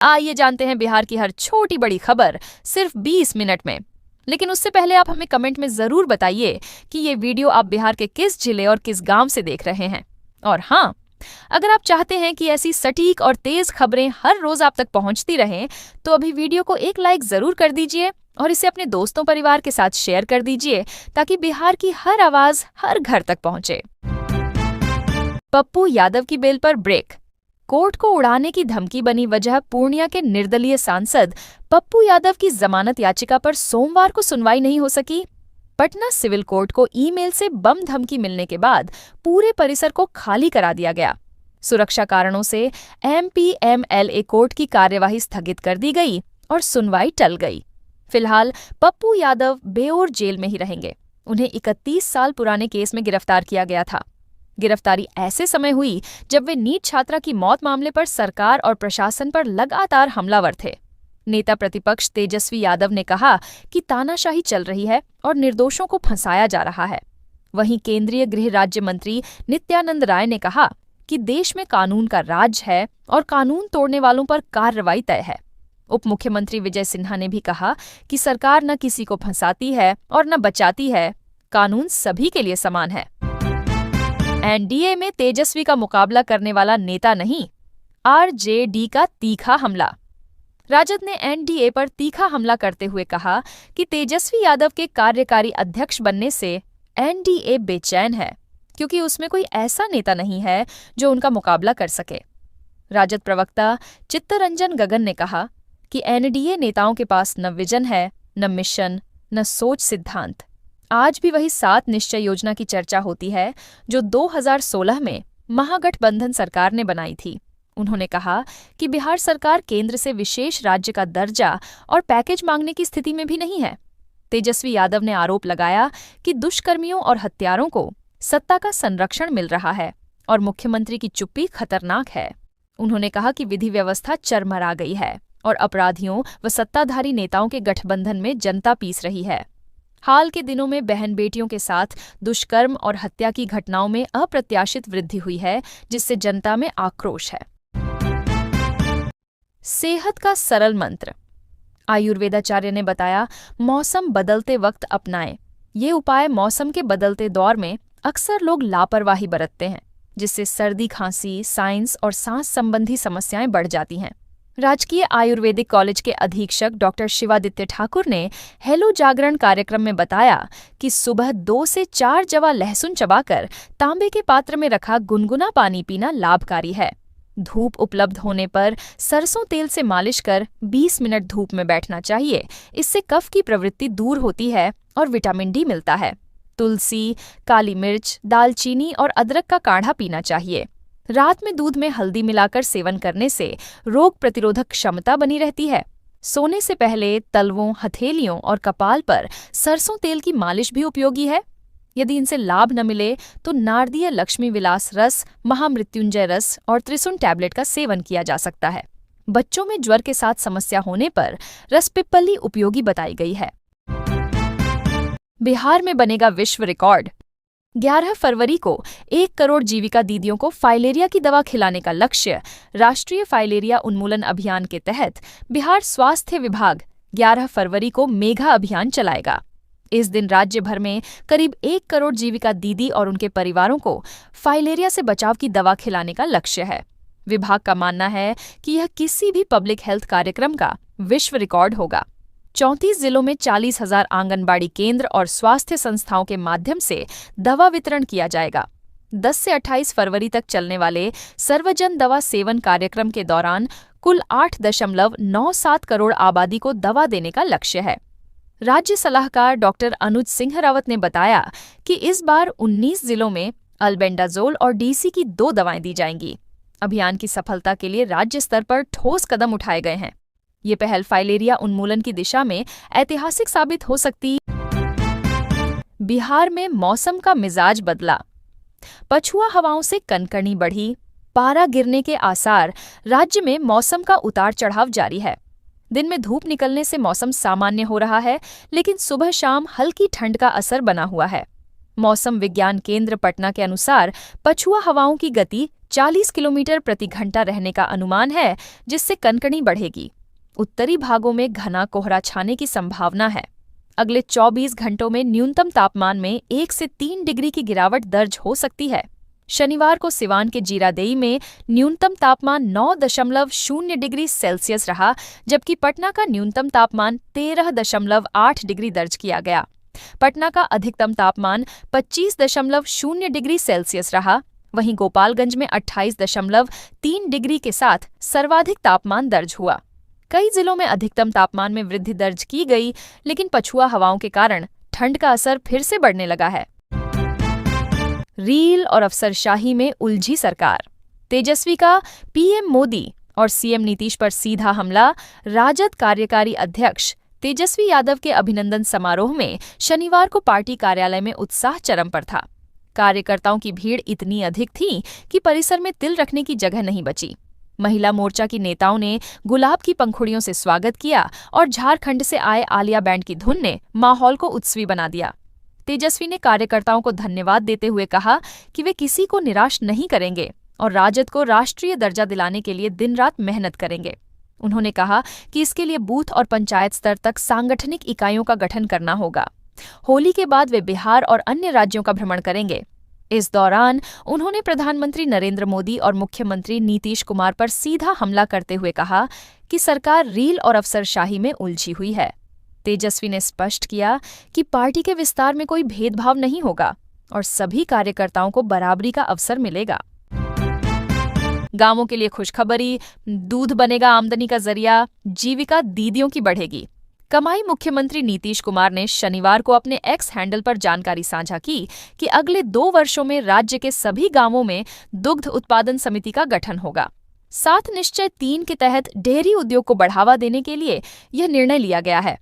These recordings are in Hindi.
आइए जानते हैं बिहार की हर छोटी बड़ी खबर सिर्फ 20 मिनट में। लेकिन उससे पहले आप हमें कमेंट में जरूर बताइए कि ये वीडियो आप बिहार के किस जिले और किस गांव से देख रहे हैं। और हाँ, अगर आप चाहते हैं कि ऐसी सटीक और तेज खबरें हर रोज आप तक पहुंचती रहें, तो अभी वीडियो को एक लाइक जरूर कर दीजिए और इसे अपने दोस्तों परिवार के साथ शेयर कर दीजिए ताकि बिहार की हर आवाज हर घर तक पहुंचे। पप्पू यादव की बेल पर ब्रेक। कोर्ट को उड़ाने की धमकी बनी वजह पूर्णिया के निर्दलीय सांसद पप्पू यादव की जमानत याचिका पर सोमवार को सुनवाई नहीं हो सकी। पटना सिविल कोर्ट को ईमेल से बम धमकी मिलने के बाद पूरे परिसर को खाली करा दिया गया। सुरक्षा कारणों से एमपीएमएलए कोर्ट की कार्यवाही स्थगित कर दी गई और सुनवाई टल गई। फिलहाल पप्पू यादव बेओर जेल में ही रहेंगे। उन्हें 31 साल पुराने केस में गिरफ्तार किया गया था। गिरफ्तारी ऐसे समय हुई जब वे नीट छात्रा की मौत मामले पर सरकार और प्रशासन पर लगातार हमलावर थे। नेता प्रतिपक्ष तेजस्वी यादव ने कहा कि तानाशाही चल रही है और निर्दोषों को फंसाया जा रहा है। वहीं केंद्रीय गृह राज्य मंत्री नित्यानंद राय ने कहा कि देश में कानून का राज है और कानून तोड़ने वालों पर कार्रवाई तय है। उप मुख्यमंत्री विजय सिन्हा ने भी कहा कि सरकार न किसी को फंसाती है और न बचाती है, कानून सभी के लिए समान है। एनडीए में तेजस्वी का मुकाबला करने वाला नेता नहीं, आरजेडी का तीखा हमला। राजद ने एनडीए पर तीखा हमला करते हुए कहा कि तेजस्वी यादव के कार्यकारी अध्यक्ष बनने से एनडीए बेचैन है क्योंकि उसमें कोई ऐसा नेता नहीं है जो उनका मुकाबला कर सके। राजद प्रवक्ता चित्तरंजन गगन ने कहा कि एनडीए नेताओं के पास न विजन है, न मिशन, न सोच सिद्धांत। आज भी वही 7 निश्चय योजना की चर्चा होती है जो 2016 में महागठबंधन सरकार ने बनाई थी। उन्होंने कहा कि बिहार सरकार केंद्र से विशेष राज्य का दर्जा और पैकेज मांगने की स्थिति में भी नहीं है। तेजस्वी यादव ने आरोप लगाया कि दुष्कर्मियों और हत्यारों को सत्ता का संरक्षण मिल रहा है और मुख्यमंत्री की चुप्पी खतरनाक है। उन्होंने कहा कि विधि व्यवस्था चरमरा गई है और अपराधियों व सत्ताधारी नेताओं के गठबंधन में जनता पीस रही है। हाल के दिनों में बहन बेटियों के साथ दुष्कर्म और हत्या की घटनाओं में अप्रत्याशित वृद्धि हुई है, जिससे जनता में आक्रोश है। सेहत का सरल मंत्र। आयुर्वेदाचार्य ने बताया, मौसम बदलते वक्त अपनाएं। ये उपाय मौसम के बदलते दौर में अक्सर लोग लापरवाही बरतते हैं, जिससे सर्दी, खांसी, साइंस और सांस संबंधी समस्याएं बढ़ जाती हैं। राजकीय आयुर्वेदिक कॉलेज के अधीक्षक डॉक्टर शिवादित्य ठाकुर ने हेलो जागरण कार्यक्रम में बताया कि सुबह 2 से 4 जवा लहसुन चबाकर तांबे के पात्र में रखा गुनगुना पानी पीना लाभकारी है। धूप उपलब्ध होने पर सरसों तेल से मालिश कर 20 मिनट धूप में बैठना चाहिए। इससे कफ की प्रवृत्ति दूर होती है और विटामिन डी मिलता है। तुलसी, काली मिर्च, दालचीनी और अदरक का काढ़ा पीना चाहिए। रात में दूध में हल्दी मिलाकर सेवन करने से रोग प्रतिरोधक क्षमता बनी रहती है। सोने से पहले तलवों, हथेलियों और कपाल पर सरसों तेल की मालिश भी उपयोगी है। यदि इनसे लाभ न मिले तो नारदीय लक्ष्मी विलास रस, महामृत्युंजय रस और त्रिसुन टैबलेट का सेवन किया जा सकता है। बच्चों में ज्वर के साथ समस्या होने पर रसपिप्पली उपयोगी बताई गई है। बिहार में बनेगा विश्व रिकॉर्ड। 11 फरवरी को 1 करोड़ जीविका दीदियों को फाइलेरिया की दवा खिलाने का लक्ष्य राष्ट्रीय फाइलेरिया उन्मूलन अभियान के तहत बिहार स्वास्थ्य विभाग 11 फरवरी को मेगा अभियान चलाएगा। इस दिन राज्य भर में करीब 1 करोड़ जीविका दीदी और उनके परिवारों को फाइलेरिया से बचाव की दवा खिलाने का लक्ष्य है। विभाग का मानना है कि यह किसी भी पब्लिक हेल्थ कार्यक्रम का विश्व रिकॉर्ड होगा। 34 जिलों में 40,000 आंगनबाड़ी केंद्र और स्वास्थ्य संस्थाओं के माध्यम से दवा वितरण किया जाएगा। 10 से 28 फरवरी तक चलने वाले सर्वजन दवा सेवन कार्यक्रम के दौरान कुल 8.97 करोड़ आबादी को दवा देने का लक्ष्य है। राज्य सलाहकार डॉक्टर अनुज सिंह रावत ने बताया कि इस बार 19 जिलों में अल्बेंडाजोल और डीसी की 2 दवाएं दी जाएंगी। अभियान की सफलता के लिए राज्य स्तर पर ठोस कदम उठाए गए हैं। ये पहल फाइलेरिया उन्मूलन की दिशा में ऐतिहासिक साबित हो सकती। बिहार में मौसम का मिजाज बदला। पछुआ हवाओं से कनकनी बढ़ी, पारा गिरने के आसार। राज्य में मौसम का उतार चढ़ाव जारी है। दिन में धूप निकलने से मौसम सामान्य हो रहा है, लेकिन सुबह शाम हल्की ठंड का असर बना हुआ है। मौसम विज्ञान केंद्र पटना के अनुसार पछुआ हवाओं की गति 40 किलोमीटर प्रति घंटा रहने का अनुमान है, जिससे कनकनी बढ़ेगी। उत्तरी भागों में घना कोहरा छाने की संभावना है। अगले 24 घंटों में न्यूनतम तापमान में 1 से 3 डिग्री की गिरावट दर्ज हो सकती है। शनिवार को सिवान के जीरादेई में न्यूनतम तापमान 9.0 डिग्री सेल्सियस रहा, जबकि पटना का न्यूनतम तापमान 13.8 डिग्री दर्ज किया गया। पटना का अधिकतम तापमान 25.0 डिग्री सेल्सियस रहा। वहीं गोपालगंज में 28.3 डिग्री के साथ सर्वाधिक तापमान दर्ज हुआ। कई जिलों में अधिकतम तापमान में वृद्धि दर्ज की गई, लेकिन पछुआ हवाओं के कारण ठंड का असर फिर से बढ़ने लगा है। रील और अफसरशाही में उलझी सरकार। तेजस्वी का पीएम मोदी और सीएम नीतीश पर सीधा हमला। राजद कार्यकारी अध्यक्ष तेजस्वी यादव के अभिनंदन समारोह में शनिवार को पार्टी कार्यालय में उत्साह चरम पर था। कार्यकर्ताओं की भीड़ इतनी अधिक थी कि परिसर में तिल रखने की जगह नहीं बची। महिला मोर्चा की नेताओं ने गुलाब की पंखुड़ियों से स्वागत किया और झारखंड से आए आलिया बैंड की धुन ने माहौल को उत्सवी बना दिया। तेजस्वी ने कार्यकर्ताओं को धन्यवाद देते हुए कहा कि वे किसी को निराश नहीं करेंगे और राजद को राष्ट्रीय दर्जा दिलाने के लिए दिन रात मेहनत करेंगे। उन्होंने कहा कि इसके लिए बूथ और पंचायत स्तर तक सांगठनिक इकाइयों का गठन करना होगा। होली के बाद वे बिहार और अन्य राज्यों का भ्रमण करेंगे। इस दौरान उन्होंने प्रधानमंत्री नरेंद्र मोदी और मुख्यमंत्री नीतीश कुमार पर सीधा हमला करते हुए कहा कि सरकार रील और अफसरशाही में उलझी हुई है। तेजस्वी ने स्पष्ट किया कि पार्टी के विस्तार में कोई भेदभाव नहीं होगा और सभी कार्यकर्ताओं को बराबरी का अवसर मिलेगा। गांवों के लिए खुशखबरी, दूध बनेगा आमदनी का जरिया, जीविका दीदियों की बढ़ेगी। कमाई मुख्यमंत्री नीतीश कुमार ने शनिवार को अपने एक्स हैंडल पर जानकारी साझा की कि अगले 2 वर्षों में राज्य के सभी गांवों में दुग्ध उत्पादन समिति का गठन होगा। 7 निश्चय 3 के तहत डेयरी उद्योग को बढ़ावा देने के लिए यह निर्णय लिया गया है।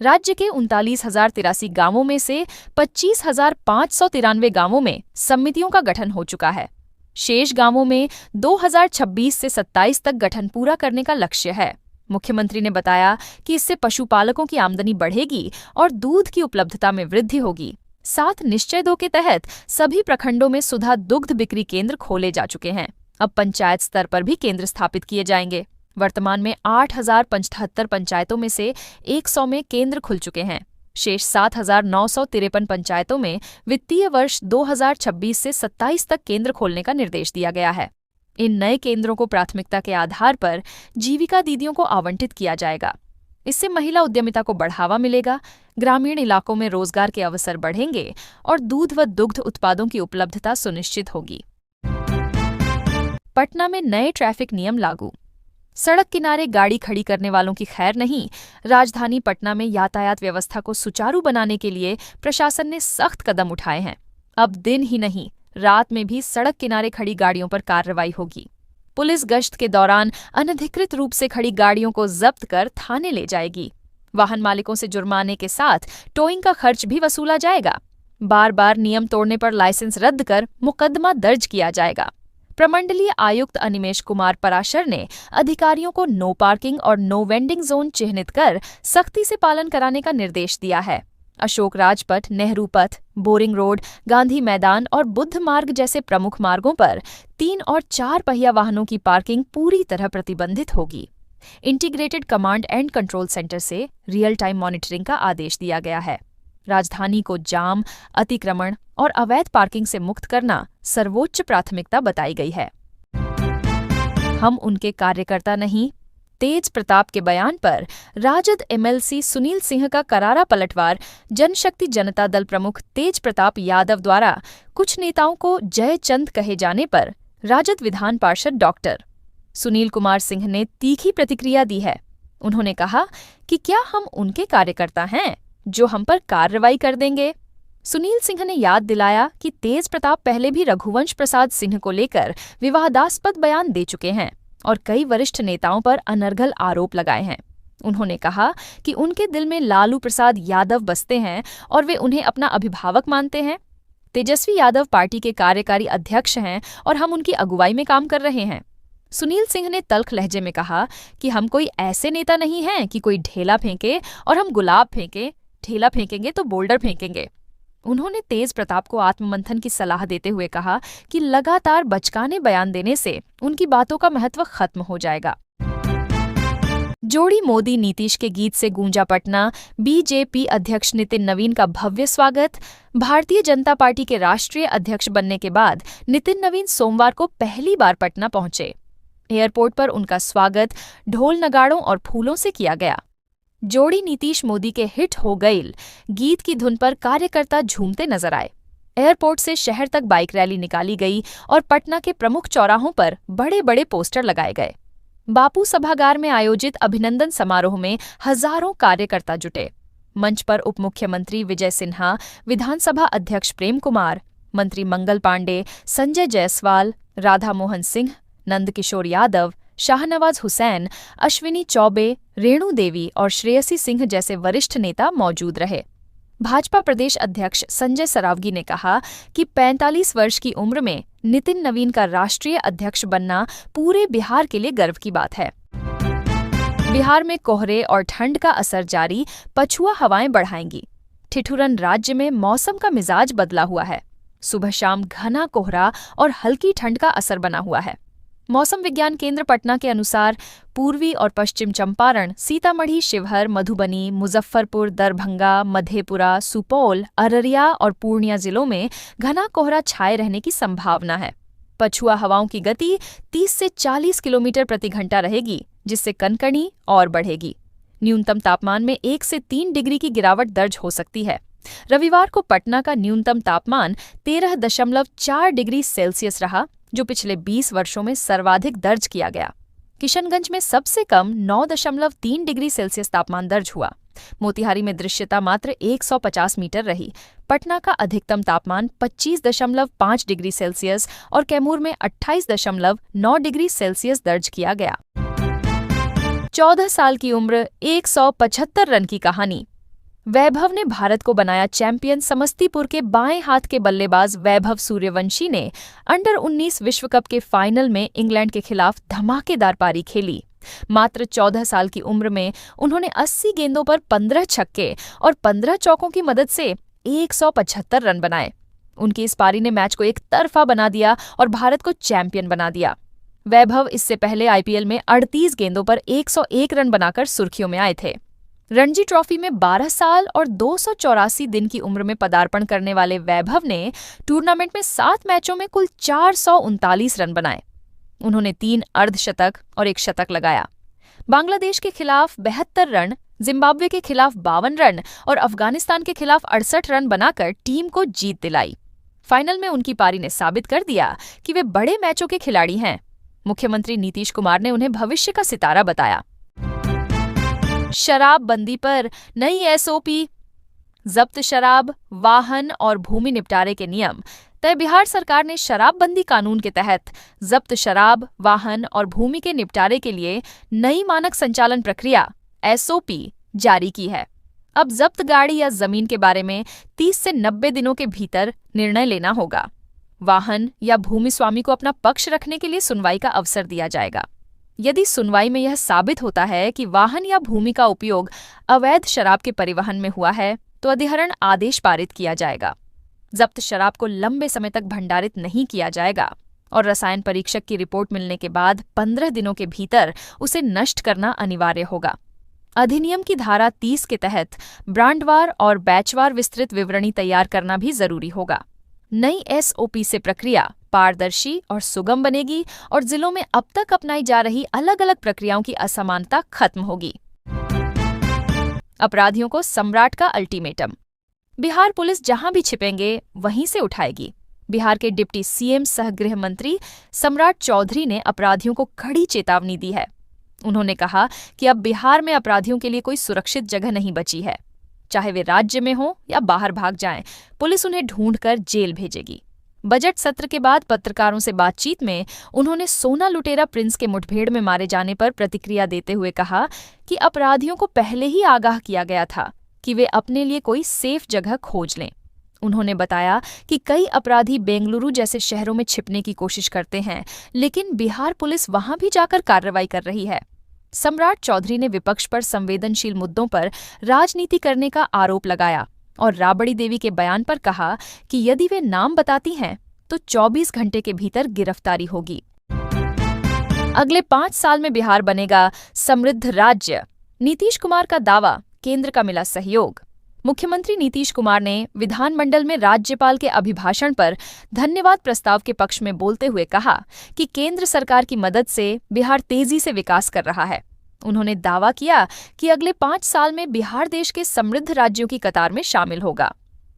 राज्य के 39,083 गांवों में से 25,593 गांवों में समितियों का गठन हो चुका है। शेष गांवों में 2026 से 27 तक गठन पूरा करने का लक्ष्य है। मुख्यमंत्री ने बताया कि इससे पशुपालकों की आमदनी बढ़ेगी और दूध की उपलब्धता में वृद्धि होगी। 7 निश्चय 2 के तहत सभी प्रखंडों में सुधा दुग्ध बिक्री केंद्र खोले जा चुके हैं। अब पंचायत स्तर पर भी केंद्र स्थापित किए जाएंगे। वर्तमान में 8,075 पंचायतों में से 100 में केंद्र खुल चुके हैं। शेष 7,953 पंचायतों में वित्तीय वर्ष 2026 से 27 तक केंद्र खोलने का निर्देश दिया गया है। इन नए केंद्रों को प्राथमिकता के आधार पर जीविका दीदियों को आवंटित किया जाएगा। इससे महिला उद्यमिता को बढ़ावा मिलेगा, ग्रामीण इलाकों में रोजगार के अवसर बढ़ेंगे और दूध व दुग्ध उत्पादों की उपलब्धता सुनिश्चित होगी। पटना में नए ट्रैफिक नियम लागू। सड़क किनारे गाड़ी खड़ी करने वालों की खैर नहीं। राजधानी पटना में यातायात व्यवस्था को सुचारू बनाने के लिए प्रशासन ने सख्त कदम उठाए हैं। अब दिन ही नहीं, रात में भी सड़क किनारे खड़ी गाड़ियों पर कार्रवाई होगी। पुलिस गश्त के दौरान अनधिकृत रूप से खड़ी गाड़ियों को जब्त कर थाने ले जाएगी। वाहन मालिकों से जुर्माने के साथ टोइंग का खर्च भी वसूला जाएगा। बार बार नियम तोड़ने पर लाइसेंस रद्द कर मुकदमा दर्ज किया जाएगा। प्रमंडलीय आयुक्त अनिमेश कुमार पराशर ने अधिकारियों को नो पार्किंग और नो वेंडिंग जोन चिन्हित कर सख्ती से पालन कराने का निर्देश दिया है। अशोक राजपथ, नेहरू पथ, बोरिंग रोड, गांधी मैदान और बुद्ध मार्ग जैसे प्रमुख मार्गों पर 3 और 4 पहिया वाहनों की पार्किंग पूरी तरह प्रतिबंधित होगी। Integrated command and control centre से रियल टाइम मॉनिटरिंग का आदेश दिया गया है। राजधानी को जाम, अतिक्रमण और अवैध पार्किंग से मुक्त करना सर्वोच्च प्राथमिकता बताई गई है। हम उनके कार्यकर्ता नहीं। तेज प्रताप के बयान पर राजद एमएलसी सुनील सिंह का करारा पलटवार। जनशक्ति जनता दल प्रमुख तेज प्रताप यादव द्वारा कुछ नेताओं को जयचंद कहे जाने पर राजद विधान पार्षद डॉक्टर सुनील कुमार सिंह ने तीखी प्रतिक्रिया दी है। उन्होंने कहा कि क्या हम उनके कार्यकर्ता हैं जो हम पर कार्रवाई कर देंगे। सुनील सिंह ने याद दिलाया कि तेज प्रताप पहले भी रघुवंश प्रसाद सिंह को लेकर विवादास्पद बयान दे चुके हैं और कई वरिष्ठ नेताओं पर अनर्गल आरोप लगाए हैं। उन्होंने कहा कि उनके दिल में लालू प्रसाद यादव बसते हैं और वे उन्हें अपना अभिभावक मानते हैं। तेजस्वी यादव पार्टी के कार्यकारी अध्यक्ष हैं और हम उनकी अगुवाई में काम कर रहे हैं। सुनील सिंह ने तल्ख लहजे में कहा कि हम कोई ऐसे नेता नहीं हैं कि कोई ढेला फेंके और हम गुलाब फेंके, ढेला फेंकेंगे तो बोल्डर फेंकेंगे। उन्होंने तेज प्रताप को आत्ममंथन की सलाह देते हुए कहा कि लगातार बचकाने बयान देने से उनकी बातों का महत्व खत्म हो जाएगा। जोड़ी मोदी नीतीश के गीत से गूंजा पटना, बीजेपी अध्यक्ष नितिन नवीन का भव्य स्वागत। भारतीय जनता पार्टी के राष्ट्रीय अध्यक्ष बनने के बाद नितिन नवीन सोमवार को पहली बार पटना पहुंचे। एयरपोर्ट पर उनका स्वागत ढोल नगाड़ों और फूलों से किया गया। जोड़ी नीतीश मोदी के हिट हो गईल गीत की धुन पर कार्यकर्ता झूमते नजर आए। एयरपोर्ट से शहर तक बाइक रैली निकाली गई और पटना के प्रमुख चौराहों पर बड़े बड़े पोस्टर लगाए गए। बापू सभागार में आयोजित अभिनंदन समारोह में हजारों कार्यकर्ता जुटे। मंच पर उप मुख्यमंत्री विजय सिन्हा, विधानसभा अध्यक्ष प्रेम कुमार, मंत्री मंगल पांडे, संजय जायसवाल, राधा मोहन सिंह, नंदकिशोर यादव, शाहनवाज हुसैन, अश्विनी चौबे, रेणु देवी और श्रेयसी सिंह जैसे वरिष्ठ नेता मौजूद रहे। भाजपा प्रदेश अध्यक्ष संजय सरावगी ने कहा कि 45 वर्ष की उम्र में नितिन नवीन का राष्ट्रीय अध्यक्ष बनना पूरे बिहार के लिए गर्व की बात है। बिहार में कोहरे और ठंड का असर जारी, पछुआ हवाएं बढ़ाएंगी। ठिठुरन राज्य में मौसम का मिजाज बदला हुआ है। सुबह शाम घना कोहरा और हल्की ठंड का असर बना हुआ है। मौसम विज्ञान केंद्र पटना के अनुसार पूर्वी और पश्चिम चंपारण, सीतामढ़ी, शिवहर, मधुबनी, मुजफ्फरपुर, दरभंगा, मधेपुरा, सुपौल, अररिया और पूर्णिया जिलों में घना कोहरा छाए रहने की संभावना है। पछुआ हवाओं की गति 30 से 40 किलोमीटर प्रति घंटा रहेगी, जिससे कनकनी और बढ़ेगी। न्यूनतम तापमान में 1 से 3 डिग्री की गिरावट दर्ज हो सकती है। रविवार को पटना का न्यूनतम तापमान 13.4 डिग्री सेल्सियस रहा, जो पिछले 20 वर्षों में सर्वाधिक दर्ज किया गया। किशनगंज में सबसे कम 9.3 डिग्री सेल्सियस तापमान दर्ज हुआ। मोतिहारी में दृश्यता मात्र 150 मीटर रही। पटना का अधिकतम तापमान 25.5 डिग्री सेल्सियस और कैमूर में 28.9 डिग्री सेल्सियस दर्ज किया गया। 14 साल की उम्र, 175 रन की कहानी। वैभव ने भारत को बनाया चैंपियन। समस्तीपुर के बाएं हाथ के बल्लेबाज वैभव सूर्यवंशी ने अंडर 19 विश्व कप के फाइनल में इंग्लैंड के खिलाफ धमाकेदार पारी खेली। मात्र 14 साल की उम्र में उन्होंने 80 गेंदों पर 15 छक्के और 15 चौकों की मदद से 175 रन बनाए। उनकी इस पारी ने मैच को एक तरफा बना दिया और भारत को चैंपियन बना दिया। वैभव इससे पहले आईपीएल में 38 गेंदों पर 101 रन बनाकर सुर्खियों में आए थे। रणजी ट्रॉफी में 12 साल और 284 दिन की उम्र में पदार्पण करने वाले वैभव ने टूर्नामेंट में 7 मैचों में कुल 439 रन बनाए। उन्होंने 3 अर्धशतक और 1 शतक लगाया। बांग्लादेश के खिलाफ 72 रन, जिम्बाब्वे के खिलाफ 52 रन और अफगानिस्तान के खिलाफ 68 रन बनाकर टीम को जीत दिलाई। फाइनल में उनकी पारी ने साबित कर दिया कि वे बड़े मैचों के खिलाड़ी हैं। मुख्यमंत्री नीतीश कुमार ने उन्हें भविष्य का सितारा बताया। शराब बंदी पर नई एसओपी। जब्त शराब, वाहन और भूमि निपटारे के नियम तय। बिहार सरकार ने शराबबंदी कानून के तहत जब्त शराब, वाहन और भूमि के निपटारे के लिए नई मानक संचालन प्रक्रिया एसओपी जारी की है। अब जब्त गाड़ी या जमीन के बारे में 30 से 90 दिनों के भीतर निर्णय लेना होगा। वाहन या भूमि स्वामी को अपना पक्ष रखने के लिए सुनवाई का अवसर दिया जाएगा। यदि सुनवाई में यह साबित होता है कि वाहन या भूमि का उपयोग अवैध शराब के परिवहन में हुआ है, तो अधिहरण आदेश पारित किया जाएगा। जब्त शराब को लंबे समय तक भंडारित नहीं किया जाएगा और रसायन परीक्षक की रिपोर्ट मिलने के बाद 15 दिनों के भीतर उसे नष्ट करना अनिवार्य होगा। अधिनियम की धारा 30 के तहत ब्रांडवार और बैचवार विस्तृत विवरणी तैयार करना भी जरूरी होगा। नई एसओपी से प्रक्रिया पारदर्शी और सुगम बनेगी और जिलों में अब तक अपनाई जा रही अलग अलग प्रक्रियाओं की असमानता खत्म होगी। अपराधियों को सम्राट का अल्टीमेटम। बिहार पुलिस जहां भी छिपेंगे वहीं से उठाएगी। बिहार के डिप्टी सीएम सह गृह मंत्री सम्राट चौधरी ने अपराधियों को कड़ी चेतावनी दी है। उन्होंने कहा कि अब बिहार में अपराधियों के लिए कोई सुरक्षित जगह नहीं बची है। चाहे वे राज्य में हों या बाहर भाग जाएं, पुलिस उन्हें ढूंढकर जेल भेजेगी। बजट सत्र के बाद पत्रकारों से बातचीत में उन्होंने सोना लुटेरा प्रिंस के मुठभेड़ में मारे जाने पर प्रतिक्रिया देते हुए कहा कि अपराधियों को पहले ही आगाह किया गया था कि वे अपने लिए कोई सेफ जगह खोज लें। उन्होंने बताया कि कई अपराधी बेंगलुरु जैसे शहरों में छिपने की कोशिश करते हैं, लेकिन बिहार पुलिस वहां भी जाकर कार्रवाई कर रही है। सम्राट चौधरी ने विपक्ष पर संवेदनशील मुद्दों पर राजनीति करने का आरोप लगाया और राबड़ी देवी के बयान पर कहा कि यदि वे नाम बताती हैं तो 24 घंटे के भीतर गिरफ्तारी होगी। अगले 5 साल में बिहार बनेगा समृद्ध राज्य, नीतीश कुमार का दावा, केंद्र का मिला सहयोग। मुख्यमंत्री नीतीश कुमार ने विधानमंडल में राज्यपाल के अभिभाषण पर धन्यवाद प्रस्ताव के पक्ष में बोलते हुए कहा कि केंद्र सरकार की मदद से बिहार तेजी से विकास कर रहा है। उन्होंने दावा किया कि अगले 5 साल में बिहार देश के समृद्ध राज्यों की कतार में शामिल होगा।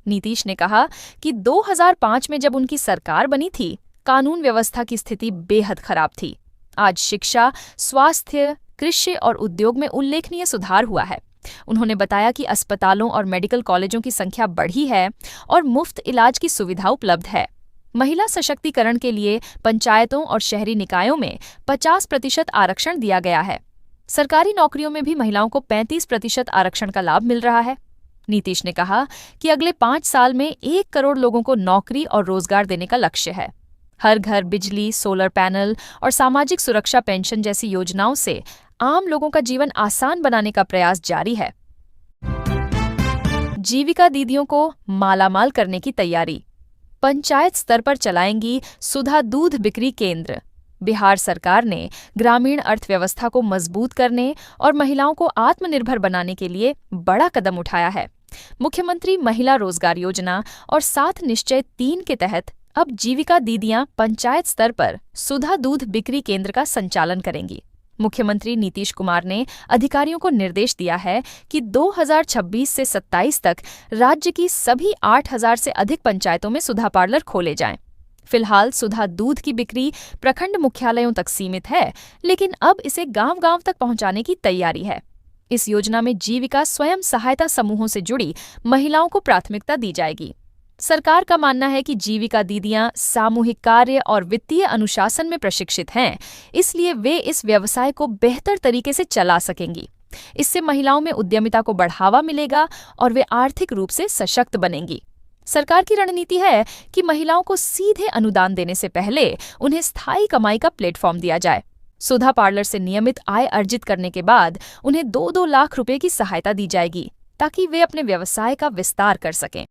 नीतीश ने कहा कि 2005 में जब उनकी सरकार बनी थी, कानून व्यवस्था की स्थिति बेहद खराब थी। आज शिक्षा, स्वास्थ्य, कृषि और उद्योग में उल्लेखनीय सुधार हुआ है। उन्होंने बताया कि अस्पतालों और मेडिकल कॉलेजों की संख्या बढ़ी है और मुफ्त इलाज की सुविधा उपलब्ध है। महिला सशक्तिकरण के लिए पंचायतों और शहरी निकायों में 50% आरक्षण दिया गया है। सरकारी नौकरियों में भी महिलाओं को 35% आरक्षण का लाभ मिल रहा है। नीतीश ने कहा कि अगले 5 साल में 1 करोड़ लोगों को नौकरी और रोजगार देने का लक्ष्य है। हर घर बिजली, सोलर पैनल और सामाजिक सुरक्षा पेंशन जैसी योजनाओं से आम लोगों का जीवन आसान बनाने का प्रयास जारी है। जीविका दीदियों को मालामाल करने की तैयारी, पंचायत स्तर पर चलाएंगी सुधा दूध बिक्री केंद्र। बिहार सरकार ने ग्रामीण अर्थव्यवस्था को मजबूत करने और महिलाओं को आत्मनिर्भर बनाने के लिए बड़ा कदम उठाया है। मुख्यमंत्री महिला रोजगार योजना और 7 निश्चय 3 के तहत अब जीविका दीदियां पंचायत स्तर पर सुधा दूध बिक्री केंद्र का संचालन करेंगी। मुख्यमंत्री नीतीश कुमार ने अधिकारियों को निर्देश दिया है कि 2026 से 27 तक राज्य की सभी 8000 से अधिक पंचायतों में सुधा पार्लर खोले जाएं। फिलहाल सुधा दूध की बिक्री प्रखंड मुख्यालयों तक सीमित है, लेकिन अब इसे गांव-गांव तक पहुंचाने की तैयारी है। इस योजना में जीविका स्वयं सहायता समूहों से जुड़ी महिलाओं को प्राथमिकता दी जाएगी। सरकार का मानना है कि जीविका दीदियां सामूहिक कार्य और वित्तीय अनुशासन में प्रशिक्षित हैं, इसलिए वे इस व्यवसाय को बेहतर तरीके से चला सकेंगी। इससे महिलाओं में उद्यमिता को बढ़ावा मिलेगा और वे आर्थिक रूप से सशक्त बनेंगी। सरकार की रणनीति है कि महिलाओं को सीधे अनुदान देने से पहले उन्हें स्थायी कमाई का प्लेटफॉर्म दिया जाए। सुधा पार्लर से नियमित आय अर्जित करने के बाद उन्हें 2-2 लाख रुपए की सहायता दी जाएगी, ताकि वे अपने व्यवसाय का विस्तार कर सकें।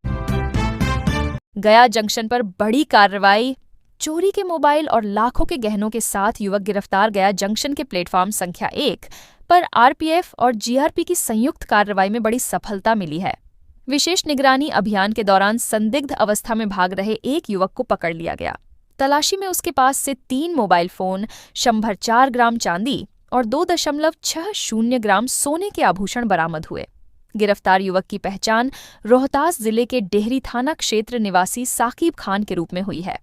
गया जंक्शन पर बड़ी कार्रवाई, चोरी के मोबाइल और लाखों के गहनों के साथ युवक गिरफ्तार। गया जंक्शन के प्लेटफॉर्म संख्या 1 पर आरपीएफ और जीआरपी की संयुक्त कार्रवाई में बड़ी सफलता मिली है। विशेष निगरानी अभियान के दौरान संदिग्ध अवस्था में भाग रहे एक युवक को पकड़ लिया गया। तलाशी में उसके पास से 3 मोबाइल फोन, 104 ग्राम चांदी और 2.60 ग्राम सोने के आभूषण बरामद हुए। गिरफ्तार युवक की पहचान रोहतास जिले के डेहरी थाना क्षेत्र निवासी साकिब खान के रूप में हुई है।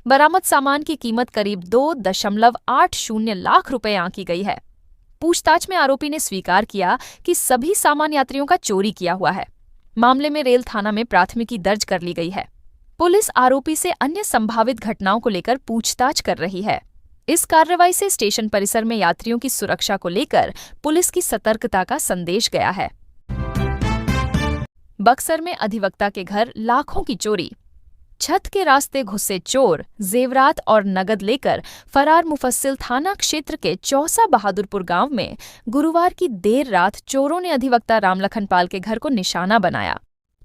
बरामद सामान की कीमत करीब 2.80 लाख रुपए आंकी गई है। पूछताछ में आरोपी ने स्वीकार किया कि सभी सामान यात्रियों का चोरी किया हुआ है। मामले में रेल थाना में प्राथमिकी दर्ज कर ली गई है। पुलिस आरोपी से अन्य संभावित घटनाओं को लेकर पूछताछ कर रही है। इस कार्रवाई से स्टेशन परिसर में यात्रियों की सुरक्षा को लेकर पुलिस की सतर्कता का संदेश गया है। बक्सर में अधिवक्ता के घर लाखों की चोरी, छत के रास्ते घुसे चोर, जेवरात और नगद लेकर फरार। मुफस्सिल थाना क्षेत्र के चौसा बहादुरपुर गांव में गुरुवार की देर रात चोरों ने अधिवक्ता रामलखन पाल के घर को निशाना बनाया।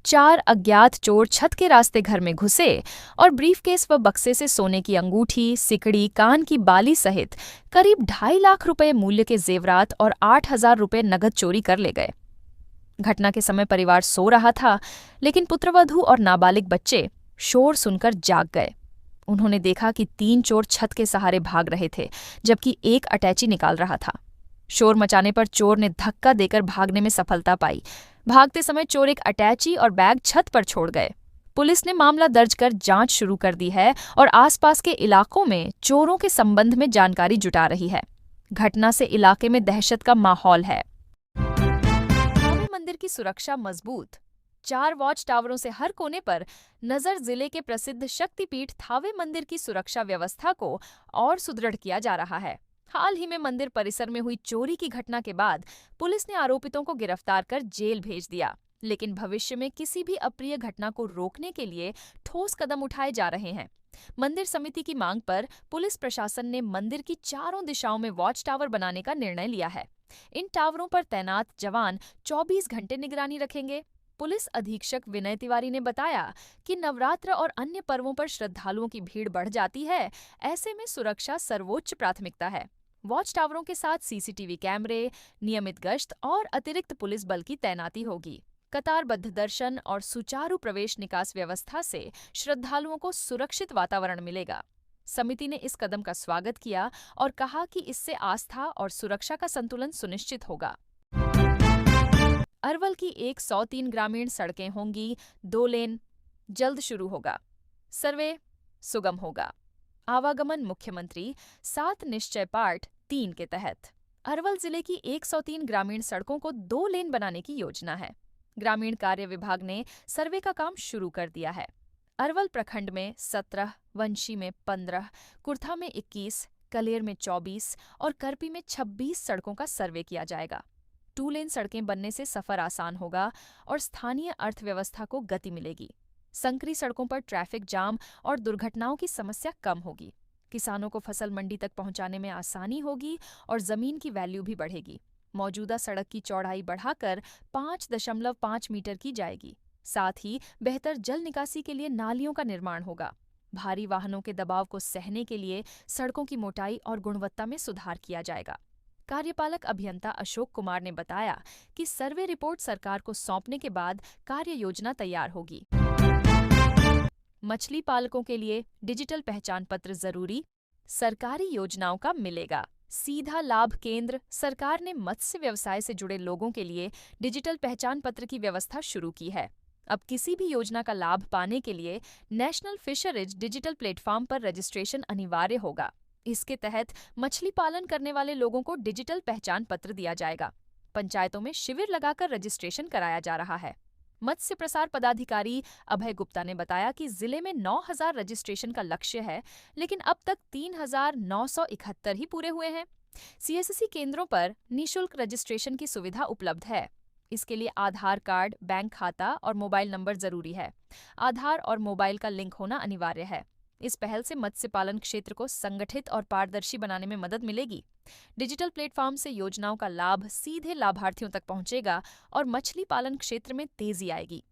4 अज्ञात चोर छत के रास्ते घर में घुसे और ब्रीफकेस व बक्से से सोने की अंगूठी, सिकड़ी, कान की बाली सहित करीब 2.5 लाख रुपए मूल्य के जेवरात और 8,000 रुपए नगद चोरी कर ले गए। घटना के समय परिवार सो रहा था, लेकिन पुत्रवधू और नाबालिग बच्चे शोर सुनकर जाग गए। उन्होंने देखा कि 3 चोर छत के सहारे भाग रहे थे, जबकि एक अटैची निकाल रहा था। शोर मचाने पर चोर ने धक्का देकर भागने में सफलता पाई। भागते समय चोर एक अटैची और बैग छत पर छोड़ गए। पुलिस ने मामला दर्ज कर जांच शुरू कर दी है और आसपास के इलाकों में चोरों के संबंध में जानकारी जुटा रही है। घटना से इलाके में दहशत का माहौल है। मंदिर की सुरक्षा मजबूत, 4 वॉच टावरों से हर कोने पर नजर। जिले के प्रसिद्ध शक्तिपीठ थावे मंदिर की सुरक्षा व्यवस्था को और सुदृढ़ किया जा रहा है। हाल ही में मंदिर परिसर में हुई चोरी की घटना के बाद पुलिस ने आरोपितों को गिरफ्तार कर जेल भेज दिया, लेकिन भविष्य में किसी भी अप्रिय घटना को रोकने के लिए ठोस कदम उठाए जा रहे हैं। मंदिर समिति की मांग पर पुलिस प्रशासन ने मंदिर की चारों दिशाओं में वॉच टावर बनाने का निर्णय लिया है। इन टावरों पर तैनात जवान 24 घंटे निगरानी रखेंगे। पुलिस अधीक्षक विनय तिवारी ने बताया कि नवरात्र और अन्य पर्वों पर श्रद्धालुओं की भीड़ बढ़ जाती है, ऐसे में सुरक्षा सर्वोच्च प्राथमिकता है। वॉच टावरों के साथ सीसीटीवी कैमरे, नियमित गश्त और अतिरिक्त पुलिस बल की तैनाती होगी। कतारबद्ध दर्शन और सुचारू प्रवेश निकास व्यवस्था से श्रद्धालुओं को सुरक्षित वातावरण मिलेगा। समिति ने इस कदम का स्वागत किया और कहा कि इससे आस्था और सुरक्षा का संतुलन सुनिश्चित होगा। अरवल की 103 ग्रामीण सड़कें होंगी 2 लेन, जल्द शुरू होगा। सर्वे सुगम होगा। आवागमन मुख्यमंत्री 7 निश्चय पाठ 3 के तहत अरवल जिले की 103 ग्रामीण सड़कों को 2 लेन बनाने की योजना है। ग्रामीण कार्य विभाग ने सर्वे का काम शुरू कर दिया है। अरवल प्रखंड में 17, वंशी में 15, कुर्था में 21, कलेर में 24 और करपी में 26 सड़कों का सर्वे किया जाएगा। 2 लेन सड़कें बनने से सफर आसान होगा और स्थानीय अर्थव्यवस्था को गति मिलेगी। संकरी सड़कों पर ट्रैफिक जाम और दुर्घटनाओं की समस्या कम होगी। किसानों को फसल मंडी तक पहुंचाने में आसानी होगी और जमीन की वैल्यू भी बढ़ेगी। मौजूदा सड़क की चौड़ाई बढ़ाकर 5.5 मीटर की जाएगी। साथ ही बेहतर जल निकासी के लिए नालियों का निर्माण होगा। भारी वाहनों के दबाव को सहने के लिए सड़कों की मोटाई और गुणवत्ता में सुधार किया जाएगा। कार्यपालक अभियंता अशोक कुमार ने बताया कि सर्वे रिपोर्ट सरकार को सौंपने के बाद कार्य योजना तैयार होगी। मछली पालकों के लिए डिजिटल पहचान पत्र जरूरी, सरकारी योजनाओं का मिलेगा सीधा लाभ। केंद्र सरकार ने मत्स्य व्यवसाय से जुड़े लोगों के लिए डिजिटल पहचान पत्र की व्यवस्था शुरू की है। अब किसी भी योजना का लाभ पाने के लिए नेशनल फिशरीज डिजिटल प्लेटफॉर्म पर रजिस्ट्रेशन अनिवार्य होगा। इसके तहत मछली पालन करने वाले लोगों को डिजिटल पहचान पत्र दिया जाएगा। पंचायतों में शिविर लगाकर रजिस्ट्रेशन कराया जा रहा है। मत्स्य प्रसार पदाधिकारी अभय गुप्ता ने बताया कि जिले में 9,000 रजिस्ट्रेशन का लक्ष्य है, लेकिन अब तक 3,971 ही पूरे हुए हैं। सीएससी केंद्रों पर निःशुल्क रजिस्ट्रेशन की सुविधा उपलब्ध है। इसके लिए आधार कार्ड, बैंक खाता और मोबाइल नंबर जरूरी है। आधार और मोबाइल का लिंक होना अनिवार्य है। इस पहल से मत्स्य पालन क्षेत्र को संगठित और पारदर्शी बनाने में मदद मिलेगी। डिजिटल प्लेटफॉर्म से योजनाओं का लाभ सीधे लाभार्थियों तक पहुंचेगा और मछली पालन क्षेत्र में तेजी आएगी।